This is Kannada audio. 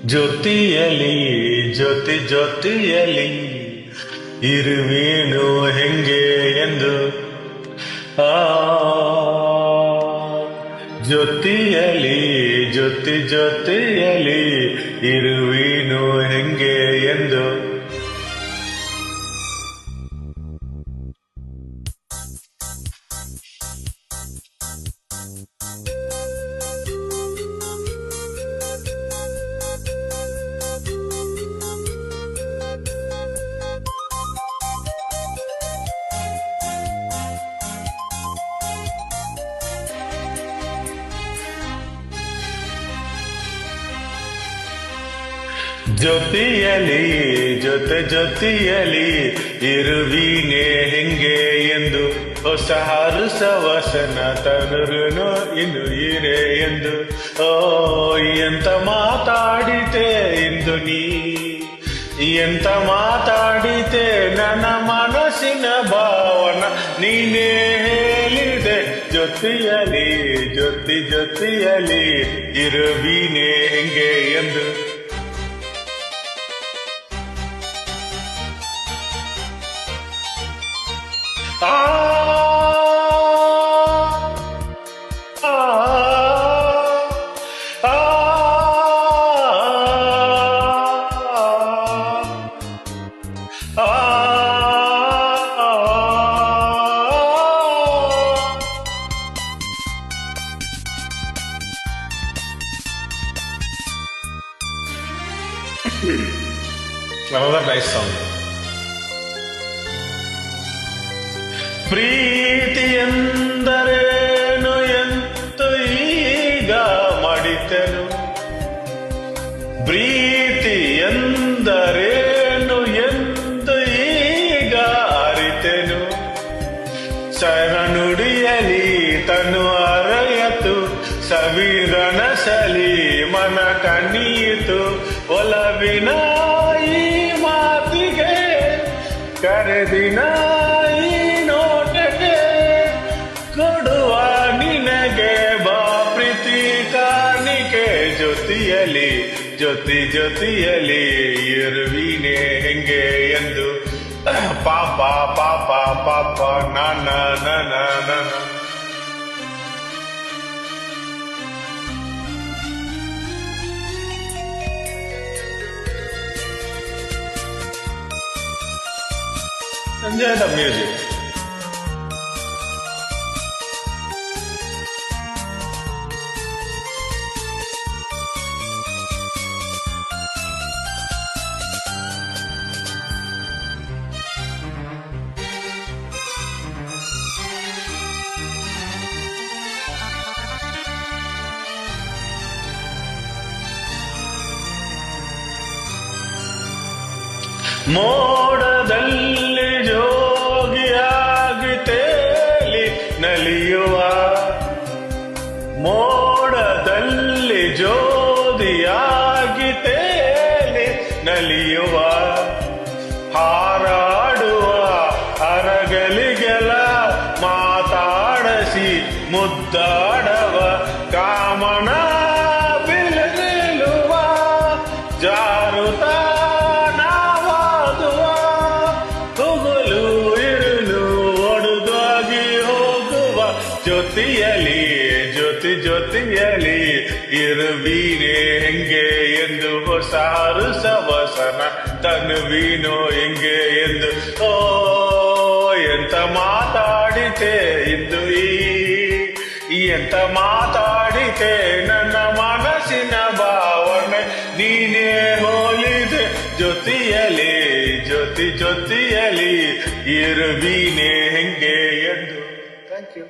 ಜೊತೆಯಲಿ ಜೊತೆಯಲಿ ಇರುವೇನು ಹೆಂಗೆ ಎಂದು ಆ ಜೊತೆಯಲಿ ಜೊತೆಯಲಿ ಇರುವೇನು ಹೆಂಗೆ ಎಂದು ಜೊತೆಯಲಿ ಜೊತೆಯಲಿ ಇರುವೀನೇ ಹೆಂಗೆ ಎಂದು ಹೊಸ ಹರುಸವಸನ ತನುರುನು ಇನ್ನು ಇರೆ ಎಂದು ಓ ಎಂತ ಮಾತಾಡಿತೆ ಇಂದು ನೀ ಎಂತ ಮಾತಾಡಿತೆ ನನ್ನ ಮನಸ್ಸಿನ ಭಾವನ ನೀನೇ ಹೇಳಿದೆ ಜೊತೆಯಲಿ ಜೊತೆಯಲಿ ಇರುವೀನೇ ಹೆಂಗೆ ಎಂದು ಆ ಆ ಆ Another nice song. ಪ್ರೀತಿ ಎಂದರೇನು ಎಂದು ಈಗ ಮಡಿತೆನು ಪ್ರೀತಿ ಎಂದರೇನು ಎಂದು ಈಗ ಅರಿತೆನು ಶರಣುಡಿಯಲಿ ತನು ಅರಯತು ಸವಿರನಸಲಿ ಮನ ಕಣ್ಣಿಯಿತು ಒಲವಿನ ಈ ಮಾತಿಗೆ ಕರೆದಿನ ಕೊಡುವ ನಿನಗೆ ಬಾ ಪ್ರೀತಿ ಕಾಣಿಕೆ ಜೊತೆಯಲಿ ಜೊತೆಯಲಿ ಇರುವೀನೇ ಹೆಂಗೆ ಎಂದು ಪಾಪ ಪಾಪ ಪಾಪ ನಾನ ನನ ನನ Enjoy the music. ಮೋಡದಲ್ಲಿ ಜೋಗಿಯಾಗಿ ತೇಲಿ ನಲಿಯುವ ಮೋಡದಲ್ಲಿ ಜೋದಿಯಾಗಿ ತೇಲಿ ನಲಿಯುವ ಹಾರಾಡುವ ಅರಗಲಿಗೆಲ್ಲ ಮಾತಾಡಸಿ ಮುದ್ದಾಡವ ಕಾಮನ ಬಿಲುವ ಜಾರುತ್ತ ಜೊತೆಯಲಿ ಜೊತೆಯಲಿ ಇರುವೀನೇ ಹೆಂಗೆ ಎಂದು ಹೊಸ ಹರುಸವಸನ ತನುವೀನೋ ಹೆಂಗೆ ಎಂದು ಓ ಎಂತ ಮಾತಾಡಿತೆ ಇಂದು ಎಂತ ಮಾತಾಡಿತೆ ನನ್ನ ಮನಸ್ಸಿನ ಭಾವನೆ ನೀನೇ ಹೋಲಿದೆ ಜೊತೆಯಲಿ ಜೊತೆಯಲಿ ಇರುವೀನೇ ಹೆಂಗೆ ಎಂದು ಥ್ಯಾಂಕ್ ಯು